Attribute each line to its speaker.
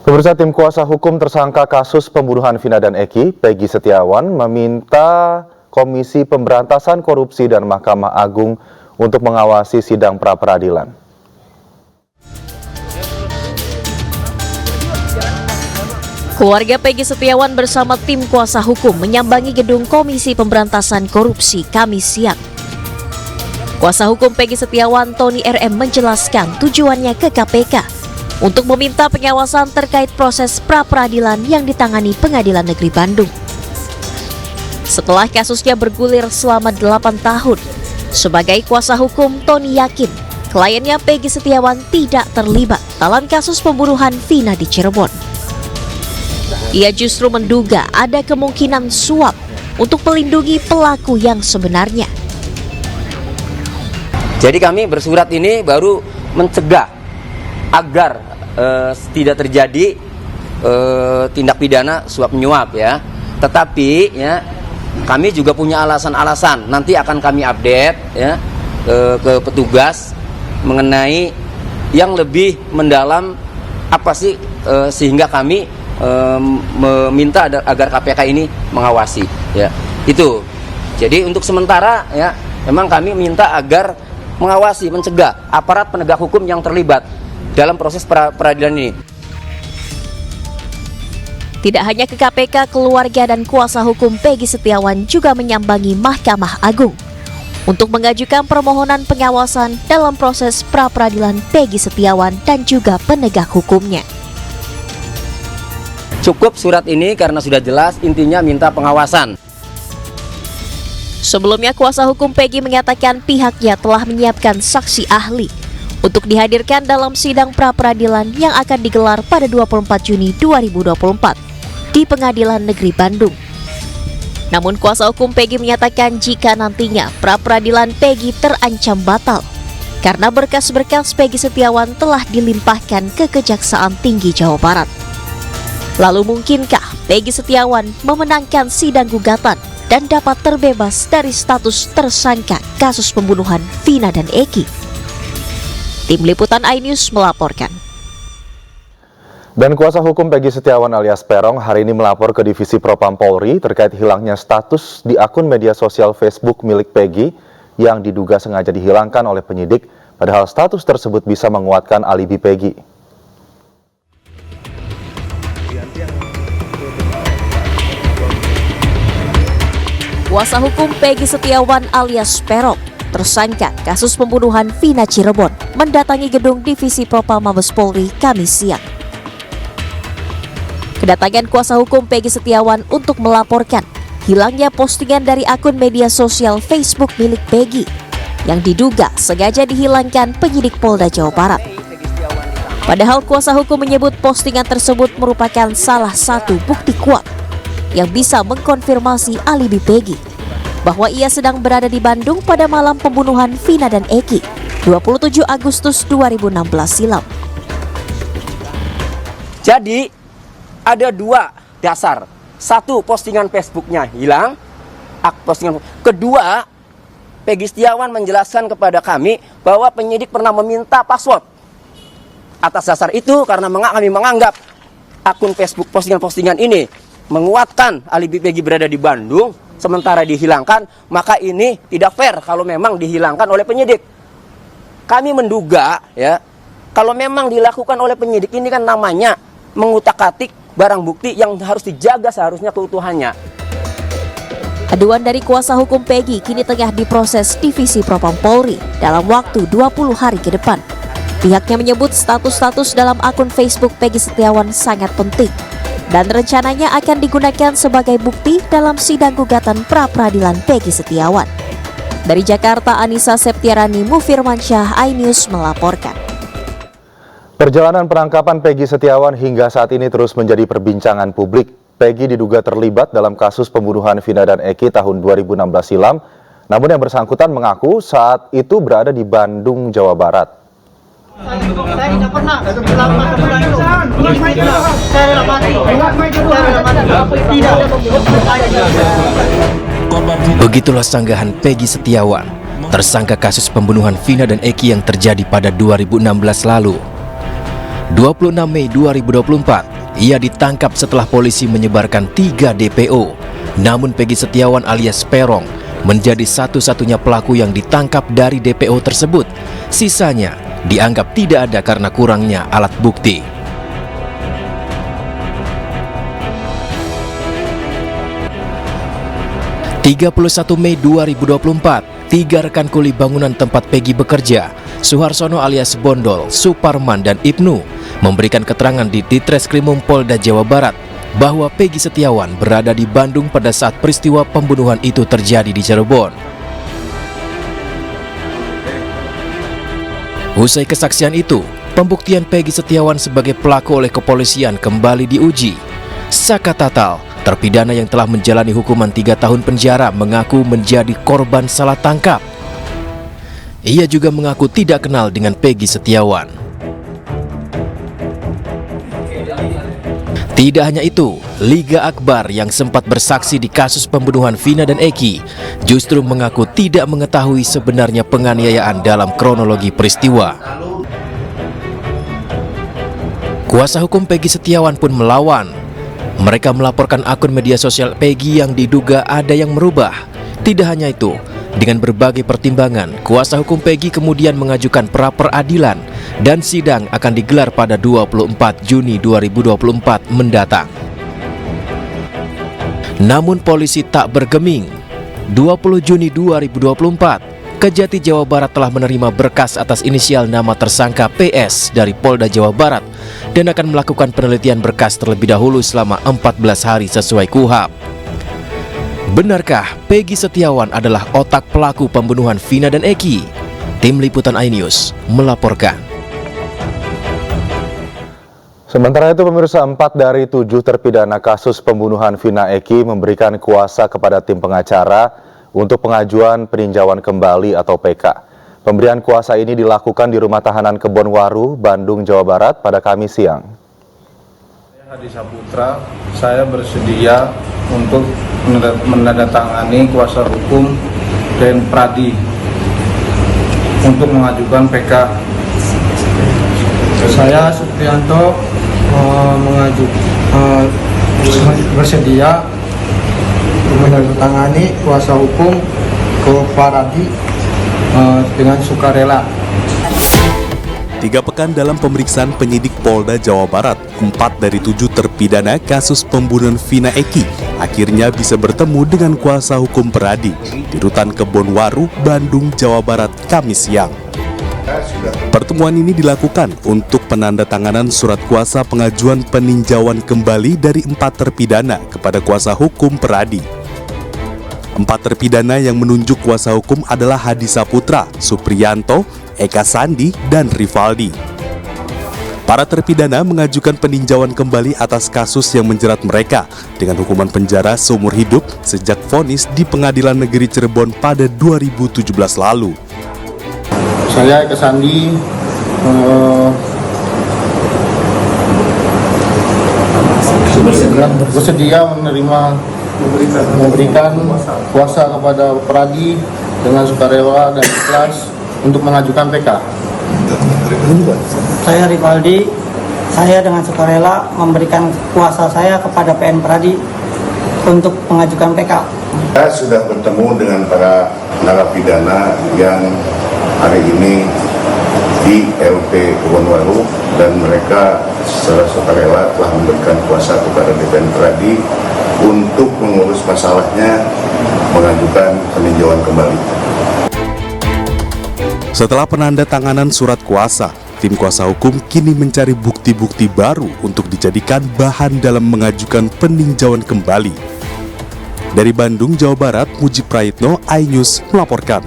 Speaker 1: Pemirsa, tim kuasa hukum tersangka kasus pembunuhan Vina dan Eki, Peggy Setiawan, meminta Komisi Pemberantasan Korupsi dan Mahkamah Agung untuk mengawasi sidang pra-peradilan.
Speaker 2: Keluarga Peggy Setiawan bersama tim kuasa hukum menyambangi gedung Komisi Pemberantasan Korupsi Kamis siang. Kuasa hukum Peggy Setiawan, Tony RM, menjelaskan tujuannya ke KPK untuk meminta pengawasan terkait proses pra-peradilan yang ditangani Pengadilan Negeri Bandung. Setelah kasusnya bergulir selama 8 tahun, sebagai kuasa hukum, Tony yakin kliennya Peggy Setiawan tidak terlibat dalam kasus pembunuhan Vina di Cirebon. Ia justru menduga ada kemungkinan suap untuk melindungi pelaku yang sebenarnya.
Speaker 3: Jadi kami bersurat ini baru mencegah agar tidak terjadi tindak pidana suap menyuap ya. Tetapi ya kami juga punya alasan-alasan. Nanti akan kami update ya ke petugas mengenai yang lebih mendalam apa sih sehingga kami meminta agar KPK ini mengawasi ya. Itu. Jadi untuk sementara ya memang kami minta agar mengawasi, mencegah aparat penegak hukum yang terlibat dalam proses peradilan ini.
Speaker 2: Tidak hanya ke KPK, keluarga dan kuasa hukum Peggy Setiawan juga menyambangi Mahkamah Agung untuk mengajukan permohonan pengawasan dalam proses pra-peradilan Peggy Setiawan dan juga penegak hukumnya.
Speaker 3: Cukup surat ini karena sudah jelas intinya minta pengawasan.
Speaker 2: Sebelumnya, kuasa hukum Peggy mengatakan pihaknya telah menyiapkan saksi ahli untuk dihadirkan dalam sidang pra-peradilan yang akan digelar pada 24 Juni 2024 di Pengadilan Negeri Bandung. Namun kuasa hukum Peggy menyatakan jika nantinya pra-peradilan Peggy terancam batal karena berkas-berkas Peggy Setiawan telah dilimpahkan ke Kejaksaan Tinggi Jawa Barat. Lalu mungkinkah Peggy Setiawan memenangkan sidang gugatan dan dapat terbebas dari status tersangka kasus pembunuhan Vina dan Eki? Tim Liputan iNews melaporkan.
Speaker 1: Dan kuasa hukum Peggy Setiawan alias Peron hari ini melapor ke Divisi Propam Polri terkait hilangnya status di akun media sosial Facebook milik Peggy yang diduga sengaja dihilangkan oleh penyidik, padahal status tersebut bisa menguatkan alibi Peggy.
Speaker 2: Kuasa hukum Peggy Setiawan alias Peron, tersangka kasus pembunuhan Vina Cirebon, mendatangi gedung Divisi Propam Mabes Polri Kamis siang. Kedatangan kuasa hukum Peggy Setiawan untuk melaporkan hilangnya postingan dari akun media sosial Facebook milik Peggy yang diduga sengaja dihilangkan penyidik Polda Jawa Barat. Padahal kuasa hukum menyebut postingan tersebut merupakan salah satu bukti kuat yang bisa mengkonfirmasi alibi Peggy bahwa ia sedang berada di Bandung pada malam pembunuhan Vina dan Eki 27 Agustus 2016 silam.
Speaker 3: Jadi ada dua dasar. Satu, postingan Facebooknya hilang. Kedua, Peggy Setiawan menjelaskan kepada kami bahwa penyidik pernah meminta password. Atas dasar itu, karena kami menganggap akun Facebook postingan-postingan ini menguatkan alibi Peggy berada di Bandung, sementara dihilangkan, maka ini tidak fair kalau memang dihilangkan oleh penyidik. Kami menduga ya, kalau memang dilakukan oleh penyidik ini kan namanya mengutak-atik barang bukti yang harus dijaga seharusnya keutuhannya.
Speaker 2: Aduan dari kuasa hukum Peggy kini tengah diproses Divisi Propam Polri dalam waktu 20 hari ke depan. Pihaknya menyebut status-status dalam akun Facebook Peggy Setiawan sangat penting dan rencananya akan digunakan sebagai bukti dalam sidang gugatan pra-peradilan Peggy Setiawan. Dari Jakarta, Anissa Septiarani, Mufirmansyah, iNews melaporkan.
Speaker 1: Perjalanan penangkapan Peggy Setiawan hingga saat ini terus menjadi perbincangan publik. Peggy diduga terlibat dalam kasus pembunuhan Vina dan Eki tahun 2016 silam, namun yang bersangkutan mengaku saat itu berada di Bandung, Jawa Barat.
Speaker 4: Saya tidak pernah melakukan pembunuhan.
Speaker 5: Begitulah sanggahan Peggy Setiawan, tersangka kasus pembunuhan Vina dan Eki yang terjadi pada 2016 lalu. 26 Mei 2024, ia ditangkap setelah polisi menyebarkan 3 DPO. Namun Peggy Setiawan alias Peron menjadi satu-satunya pelaku yang ditangkap dari DPO tersebut. Sisanya dianggap tidak ada karena kurangnya alat bukti. ...31 Mei 2024, 3 rekan kuli bangunan tempat Peggy bekerja, Suharsono alias Bondol, Suparman, dan Ibnu, memberikan keterangan di Ditreskrimum Polda Jawa Barat bahwa Peggy Setiawan berada di Bandung pada saat peristiwa pembunuhan itu terjadi di Cirebon. Usai kesaksian itu, pembuktian Peggy Setiawan sebagai pelaku oleh kepolisian kembali diuji. Saka Tatal, terpidana yang telah menjalani hukuman 3 tahun penjara, mengaku menjadi korban salah tangkap. Ia juga mengaku tidak kenal dengan Peggy Setiawan. Tidak hanya itu, Liga Akbar yang sempat bersaksi di kasus pembunuhan Vina dan Eki justru mengaku tidak mengetahui sebenarnya penganiayaan dalam kronologi peristiwa. Kuasa hukum Peggy Setiawan pun melawan. Mereka melaporkan akun media sosial Peggy yang diduga ada yang merubah. Tidak hanya itu, dengan berbagai pertimbangan, kuasa hukum Peggy kemudian mengajukan pra-peradilan dan sidang akan digelar pada 24 Juni 2024 mendatang. Namun polisi tak bergeming. 20 Juni 2024, Kejati Jawa Barat telah menerima berkas atas inisial nama tersangka PS dari Polda Jawa Barat dan akan melakukan penelitian berkas terlebih dahulu selama 14 hari sesuai KUHP. Benarkah Peggy Setiawan adalah otak pelaku pembunuhan Vina dan Eki? Tim Liputan iNews melaporkan.
Speaker 1: Sementara itu pemirsa, 4 dari 7 terpidana kasus pembunuhan Vina Eki memberikan kuasa kepada tim pengacara untuk pengajuan peninjauan kembali atau PK. Pemberian kuasa ini dilakukan di Rumah Tahanan Kebonwaru, Bandung, Jawa Barat pada Kamis siang.
Speaker 6: Hadi Saputra, saya bersedia untuk menandatangani kuasa hukum dan Pradi untuk mengajukan PK.
Speaker 4: Saya Supriyanto bersedia menandatangani kuasa hukum ke Paradi dengan sukarela.
Speaker 7: 3 pekan dalam pemeriksaan penyidik Polda Jawa Barat, 4 dari 7 terpidana kasus pembunuhan Vina Eki akhirnya bisa bertemu dengan kuasa hukum Peradi di Rutan Kebonwaru, Bandung, Jawa Barat, Kamis siang. Pertemuan ini dilakukan untuk penandatanganan surat kuasa pengajuan peninjauan kembali dari 4 terpidana kepada kuasa hukum Peradi. 4 terpidana yang menunjuk kuasa hukum adalah Hadi Saputra, Supriyanto, Eka Sandi, dan Rivaldi. Para terpidana mengajukan peninjauan kembali atas kasus yang menjerat mereka dengan hukuman penjara seumur hidup sejak vonis di Pengadilan Negeri Cirebon pada 2017 lalu.
Speaker 6: Saya Eka Sandi bersedia memberikan kuasa kepada Pradi dengan sukarela dan ikhlas untuk mengajukan PK.
Speaker 4: Saya Rivaldi, saya dengan sukarela memberikan kuasa saya kepada PN Pradi untuk mengajukan PK.
Speaker 8: Saya sudah bertemu dengan para narapidana yang hari ini di LP Kebonwaru dan mereka secara sukarela telah memberikan kuasa kepada DPN Pradi untuk mengurus masalahnya, mengajukan peninjauan kembali.
Speaker 7: Setelah penandatanganan surat kuasa, tim kuasa hukum kini mencari bukti-bukti baru untuk dijadikan bahan dalam mengajukan peninjauan kembali. Dari Bandung, Jawa Barat, Muji Praitno, iNews melaporkan.